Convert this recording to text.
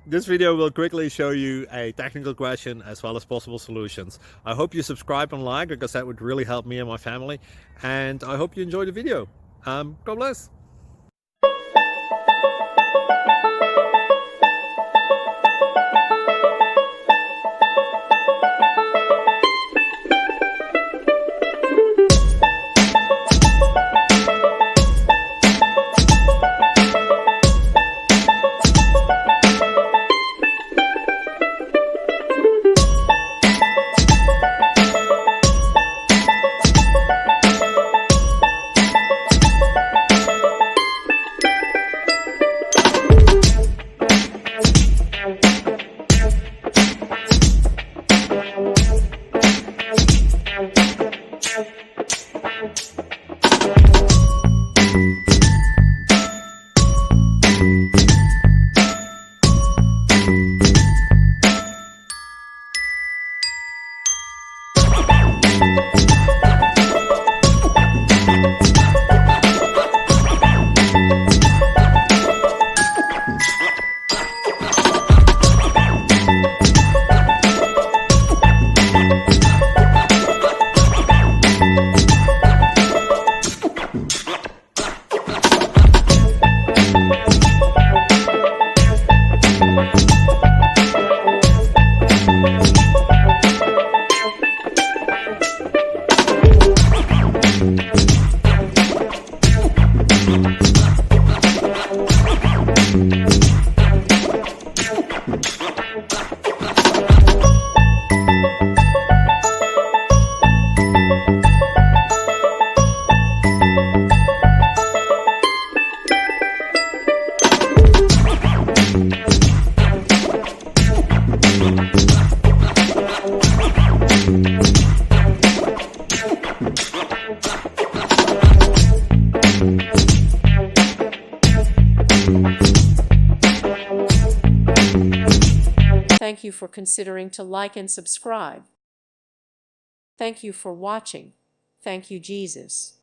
This video will quickly show you a technical question as well as possible solutions. I hope you subscribe and like, because that would really help me and my family. And I hope you enjoy the video. God bless. Thank you for considering to like and subscribe. Thank you for watching. Thank you, Jesus.